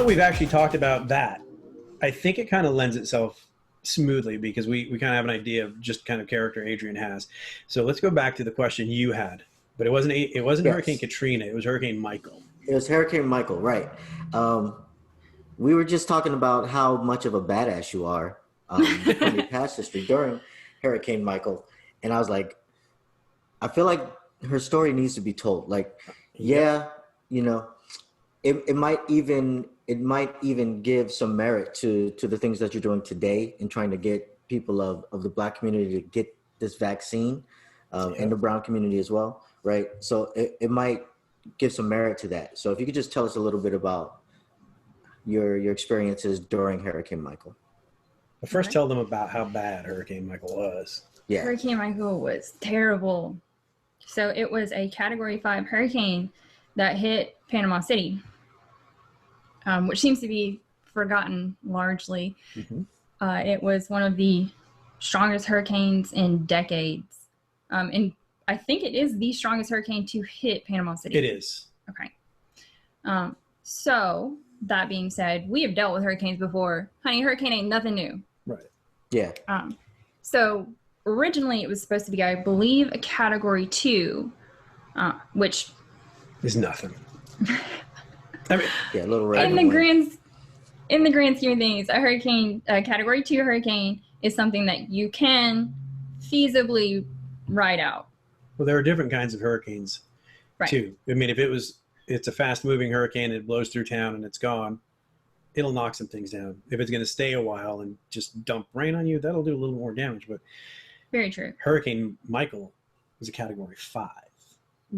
that we've actually talked about that, I think it kind of lends itself smoothly because we kind of have an idea of just kind of character Adrienne has. So let's go back to the question you had, but it wasn't Yes. Hurricane Katrina. It was Hurricane Michael. It was Hurricane Michael, right? We were just talking about how much of a badass you are from your past history during Hurricane Michael, and I was like, I feel like her story needs to be told. Like, yeah, you know, it might even give some merit to the things that you're doing today in trying to get people of the Black community to get this vaccine, and the brown community as well, right? So it might give some merit to that. So if you could just tell us a little bit about your experiences during Hurricane Michael. But first, tell them about how bad Hurricane Michael was. Yeah. Hurricane Michael was terrible. So it was a Category 5 hurricane that hit Panama City, which seems to be forgotten largely. Mm-hmm. It was one of the strongest hurricanes in decades. And I think it is the strongest hurricane to hit Panama City. It is. Okay. So that being said, we have dealt with hurricanes before. Honey, hurricane ain't nothing new. Right. Yeah. So originally it was supposed to be, I believe, a Category 2, which is nothing. I mean, yeah, a little red. In the grand scheme of things, a Category 2 hurricane is something that you can feasibly ride out. Well, there are different kinds of hurricanes, right, too. I mean, if it's a fast-moving hurricane, it blows through town and it's gone, it'll knock some things down. If it's going to stay a while and just dump rain on you, that'll do a little more damage. But very true. Hurricane Michael was a Category 5.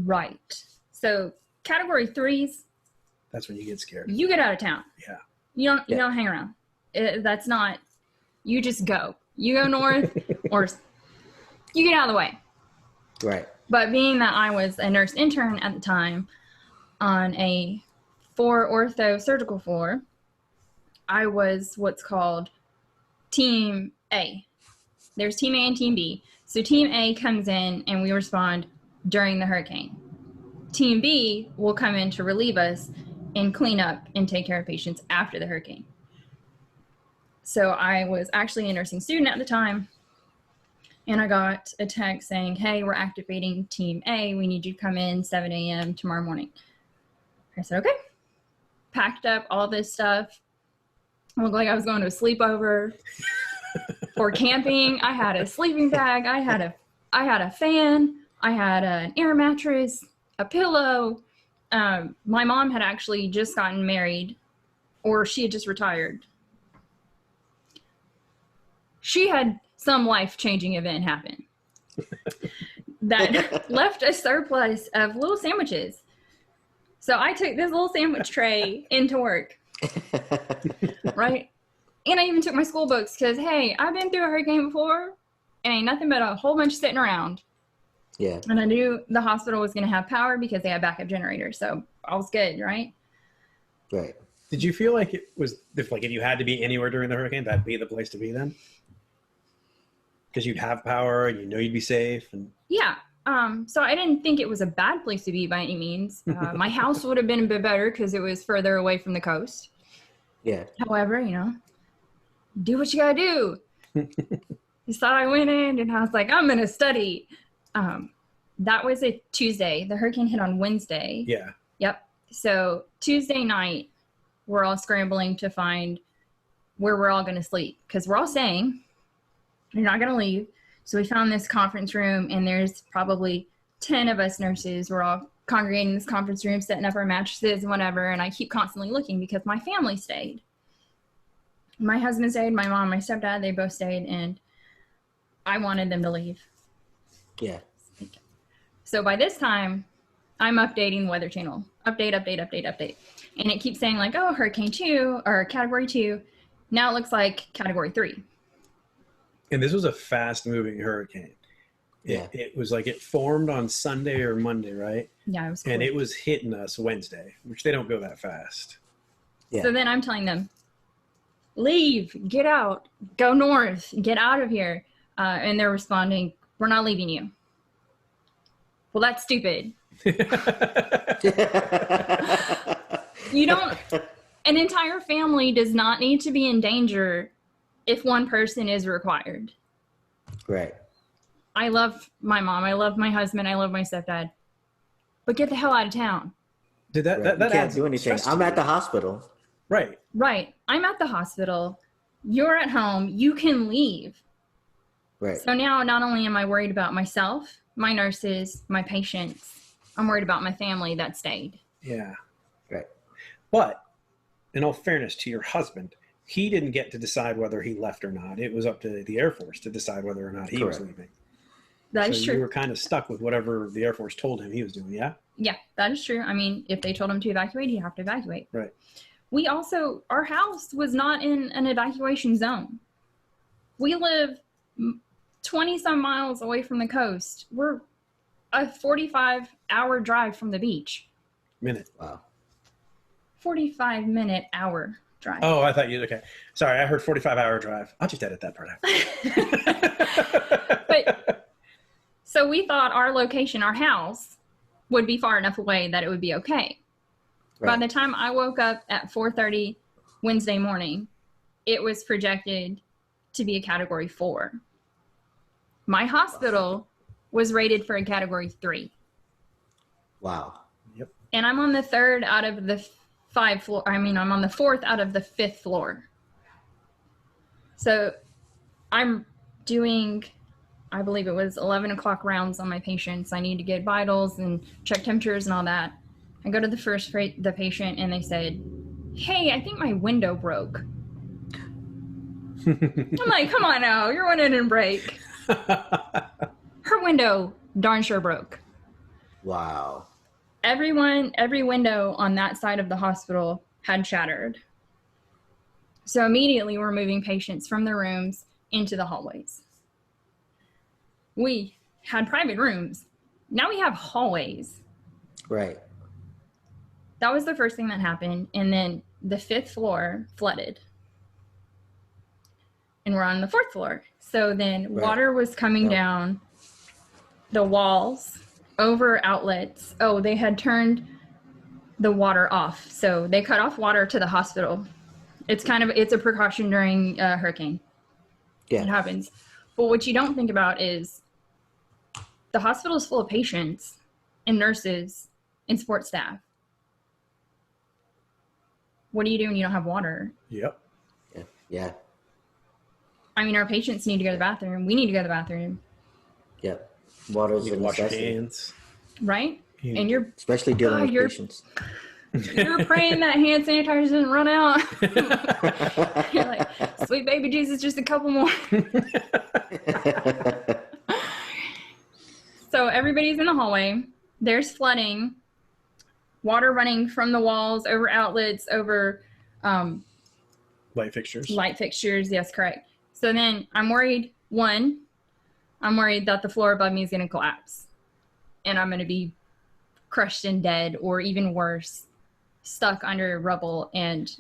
Right. So Category 3s. That's when you get scared. You get out of town. Yeah. You don't hang around. That's not. You just go. You go north, or you get out of the way. Right. But being that I was a nurse intern at the time on a 4 ortho surgical floor, I was what's called Team A. There's Team A and Team B. So Team A comes in and we respond during the hurricane. Team B will come in to relieve us and clean up and take care of patients after the hurricane. So I was actually a nursing student at the time, and I got a text saying, hey, we're activating Team A. We need you to come in 7 a.m. tomorrow morning. I said, okay. Packed up all this stuff. It looked like I was going to a sleepover or camping. I had a sleeping bag. I had a fan. I had an air mattress, a pillow. My mom had actually just gotten married, or she had just retired. She had some life-changing event happen that left a surplus of little sandwiches. So I took this little sandwich tray into work, right? And I even took my school books because, hey, I've been through a hurricane before, and ain't nothing but a whole bunch sitting around. Yeah. And I knew the hospital was going to have power because they had backup generators, so I was good, right? Right. Did you feel like it was, if you had to be anywhere during the hurricane, that'd be the place to be then? Because you'd have power and you'd be safe. And yeah. So I didn't think it was a bad place to be by any means. My house would have been a bit better because it was further away from the coast. Yeah. However, do what you gotta do. So I went in and I was like, I'm going to study. That was a Tuesday. The hurricane hit on Wednesday. Yeah. Yep. So Tuesday night, we're all scrambling to find where we're all going to sleep because we're all saying you're not going to leave. So we found this conference room, and there's probably 10 of us nurses. We're all congregating in this conference room, setting up our mattresses and whatever. And I keep constantly looking because my family stayed. My husband stayed, my mom, my stepdad, they both stayed, and I wanted them to leave. Yeah. So by this time, I'm updating the Weather Channel. Update. And it keeps saying oh, Hurricane 2 or Category 2. Now it looks like Category 3. And this was a fast-moving hurricane. It was it formed on Sunday or Monday, right? Yeah, it was cool. And it was hitting us Wednesday, which they don't go that fast. Yeah. So then I'm telling them, leave, get out, go north, get out of here. And they're responding, we're not leaving you. Well, that's stupid. You An entire family does not need to be in danger if one person is required. Right. I love my mom. I love my husband. I love my stepdad. But get the hell out of town. Did Right. that You can't adds do anything. stress to I'm at you. the hospital. Right. Right. I'm at the hospital. You're at home. You can leave. Right. So now not only am I worried about myself, my nurses, my patients, I'm worried about my family that stayed. Yeah. Right. But in all fairness to your husband, he didn't get to decide whether he left or not. It was up to the Air Force to decide whether or not he was Correct. leaving. That So is true. you were kind of stuck with whatever the Air Force told him he was doing, yeah? Yeah, that is true. I mean, if they told him to evacuate, he'd have to evacuate. Right. We also, our house was not in an evacuation zone. We live 20 some miles away from the coast. We're a 45-hour drive from the beach. Minute. Wow. 45-minute hour drive. Oh, I thought you, okay. Sorry, I heard 45-hour drive. I'll just edit that part out. But so we thought our location, our house, would be far enough away that it would be okay. Right. By the time I woke up at 4:30 Wednesday morning, it was projected to be a category 4. My hospital was rated for a category 3. Wow. Yep. And I'm on the 3rd out of the 5 floor. I mean, I'm on the 4th out of the 5th floor. So I'm doing, I believe it was 11 o'clock rounds on my patients. I need to get vitals and check temperatures and all that. I go to the patient and they said, "Hey, I think my window broke." I'm like, come on now, your window didn't break. Her window darn sure broke. Wow. Every window on that side of the hospital had shattered. So immediately we're moving patients from the rooms into the hallways. We had private rooms. Now we have hallways. Right. That was the first thing that happened. And then the 5th floor flooded. And we're on the 4th floor. So then water was coming down the walls over outlets. Oh, they had turned the water off. So they cut off water to the hospital. It's a precaution during a hurricane. Yeah. It happens. But what you don't think about is the hospital is full of patients and nurses and support staff. What do you do when you don't have water? Yep. Yeah. Yeah. I mean, our patients need to go to the bathroom. We need to go to the bathroom. Yep. Water's You a can wash your necessity. hands. Right? Yeah. And you're Especially dealing with you're- patients. you're praying that hand sanitizer doesn't run out. You're like, sweet baby Jesus, just a couple more. So everybody's in the hallway. There's flooding. Water running from the walls over outlets, over Light fixtures. light fixtures. Yes, correct. So then I'm worried. One, I'm worried that the floor above me is going to collapse. And I'm going to be crushed and dead, or even worse, stuck under rubble and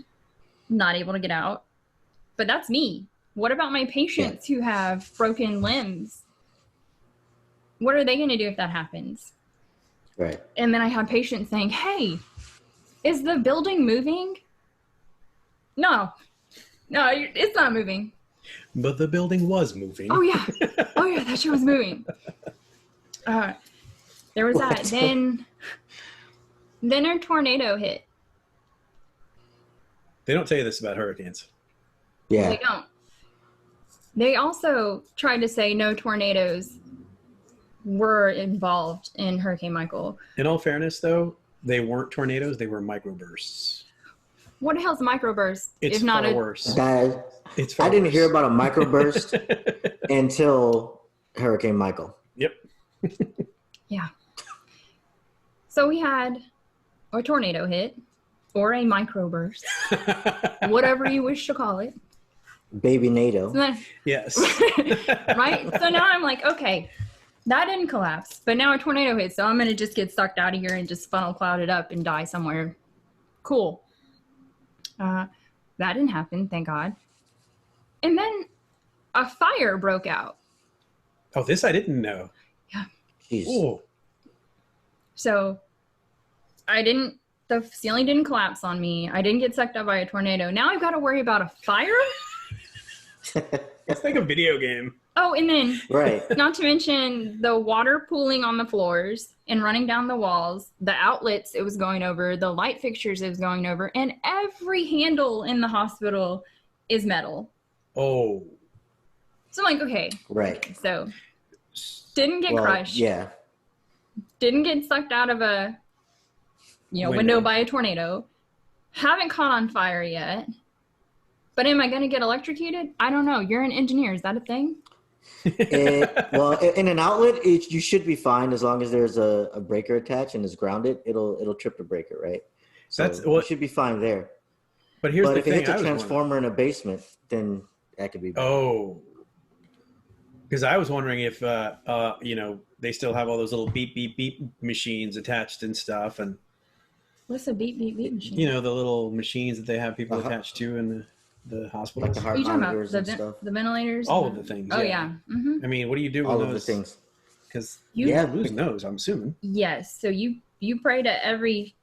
not able to get out. But that's me. What about my patients who have broken limbs? What are they going to do if that happens? Right. And then I have patients saying, "Hey, is the building moving?" No, it's not moving. But the building was moving. Oh yeah, that shit was moving. There was that. Then a tornado hit. They don't tell you this about hurricanes. Yeah. They don't. They also tried to say no tornadoes were involved in Hurricane Michael. In all fairness, though, they weren't tornadoes. They were microbursts. What the hell's a microburst? It's if not far a worse. That, It's far I didn't worse. hear about a microburst until Hurricane Michael. Yep. Yeah. So we had a tornado hit, or a microburst, whatever you wish to call it. Baby NATO. So then, Yes. right? So now I'm like, okay, that didn't collapse, but now a tornado hit, so I'm going to just get sucked out of here and just funnel cloud it up and die somewhere. Cool. That didn't happen, thank God. And then a fire broke out. Oh, this I didn't know. Jeez. Oh, So I didn't the ceiling didn't collapse on me. I didn't get sucked up by a tornado. Now I've got to worry about a fire. It's like a video game. Oh, and then Right. not to mention the water pooling on the floors and running down the walls, the outlets it was going over, the light fixtures it was going over, and every handle in the hospital is metal. Oh. So I'm like, okay. Right. So didn't get crushed. Yeah. Didn't get sucked out of a window by a tornado. Haven't caught on fire yet. But am I going to get electrocuted? I don't know. You're an engineer. Is that a thing? Well, in an outlet, you should be fine as long as there's a breaker attached and it's grounded. It'll trip the breaker, right? So you should be fine there. But here's the if thing. it hits a transformer in a basement, then that could be bad. Oh. Because I was wondering if they still have all those little beep beep beep machines attached and stuff, and what's a beep beep beep machine? You know, the little machines that they have people attached to in the hospitals. Like the heart monitors and stuff. The ventilators? All of the things. Oh, yeah. Mm-hmm. I mean, what do you do with all those? of the things. Because you lose those, I'm assuming. Yes. So you pray to every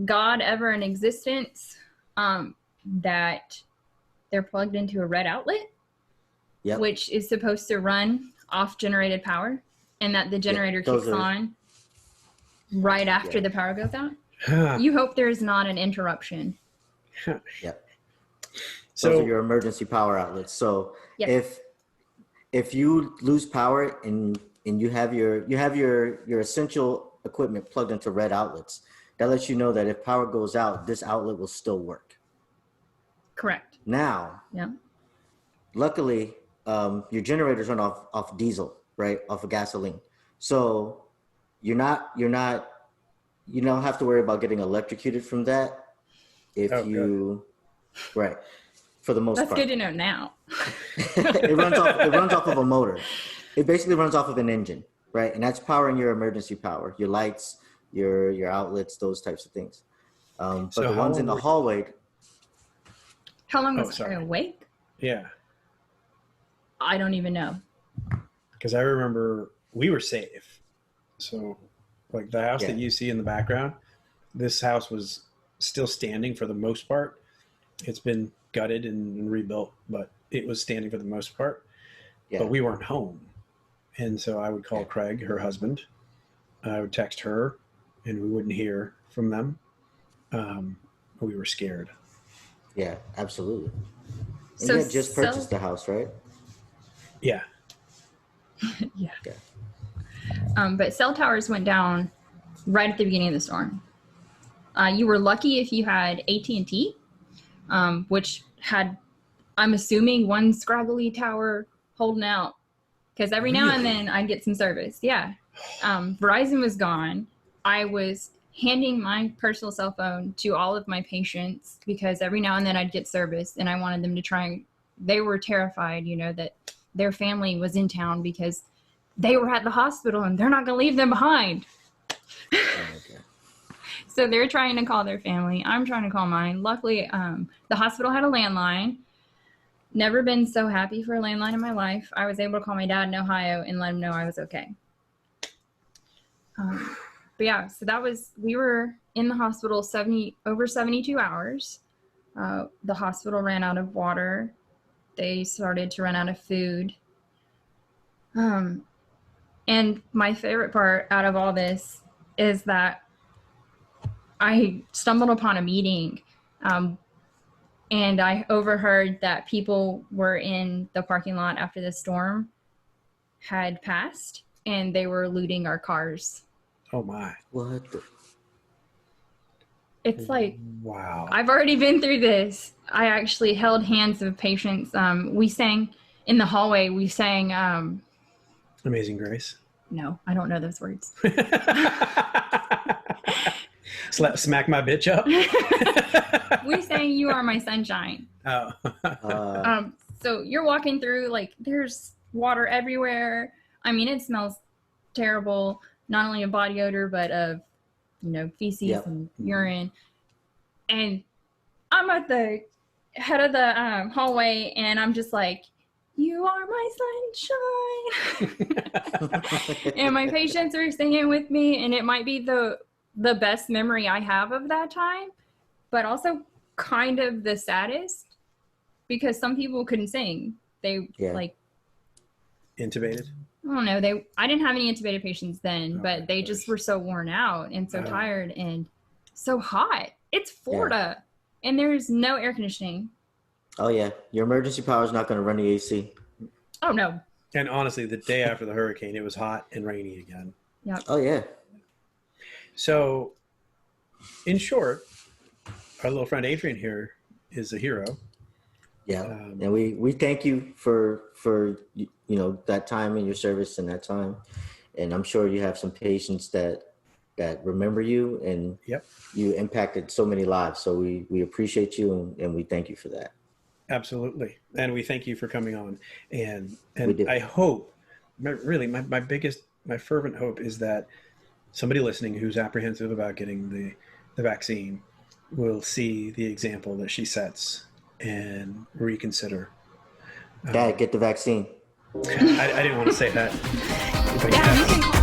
God ever in existence that they're plugged into a red outlet, which is supposed to run off generated power, and that the generator kicks on right after the power goes out. You hope there's not an interruption. Yep. So those are your emergency power outlets. So if you lose power and you have your essential equipment plugged into red outlets, that lets you know that if power goes out, this outlet will still work. Correct. Now, luckily, your generators run off diesel, right? Off of gasoline. So you don't have to worry about getting electrocuted from that. Right. For the most part. That's good to know now. It runs off of a motor. It basically runs off of an engine, right? And that's powering your emergency power, your lights, your outlets, those types of things. But the ones in the hallway. How long was I awake? Yeah. I don't even know. Because I remember we were safe. So, like the house that you see in the background, this house was still standing for the most part. It's been gutted and rebuilt, but it was standing for the most part. Yeah. But we weren't home. And so I would call Craig, her husband. I would text her, and we wouldn't hear from them. We were scared. Yeah, absolutely. And so you had just purchased the house, right? Yeah. Yeah. But cell towers went down right at the beginning of the storm. You were lucky if you had AT&T, which had, I'm assuming, one scraggly tower holding out. Because every now and then I'd get some service. Yeah. Verizon was gone. I was handing my personal cell phone to all of my patients because every now and then I'd get service, and I wanted them to try. They were terrified, that their family was in town because they were at the hospital and they're not going to leave them behind. So they're trying to call their family. I'm trying to call mine. Luckily, the hospital had a landline. Never been so happy for a landline in my life. I was able to call my dad in Ohio and let him know I was okay. But yeah, so we were in the hospital over 72 hours. The hospital ran out of water. They started to run out of food. And my favorite part out of all this is that I stumbled upon a meeting, and I overheard that people were in the parking lot after the storm had passed, and they were looting our cars. Oh my. What? It's like, wow. I've already been through this. I actually held hands with patients. We sang in the hallway. We sang Amazing Grace. No, I don't know those words. Smack my bitch up. We sang You Are My Sunshine. Oh. So you're walking through, like, there's water everywhere. I mean, it smells terrible, not only of body odor, but of, feces and urine. And I'm at the head of the hallway, and I'm just like, you are my sunshine. And my patients are singing with me, and it might be the the best memory I have of that time, but also kind of the saddest because some people couldn't sing. They like intubated. I don't know. I didn't have any intubated patients then, but they just were so worn out and so tired and so hot. It's Florida, and there's no air conditioning. Oh yeah, your emergency power is not going to run the AC. Oh no. And honestly, the day after the hurricane, it was hot and rainy again. Yeah. Oh yeah. So, in short, our little friend Adrienne here is a hero. Yeah, and we thank you for that time in your service and that time, and I'm sure you have some patients that remember you, and you impacted so many lives. So we appreciate you and we thank you for that. Absolutely, and we thank you for coming on. And I hope, really, my fervent hope is that somebody listening who's apprehensive about getting the vaccine will see the example that she sets and reconsider. Dad, get the vaccine. I didn't want to say that. Yeah, you can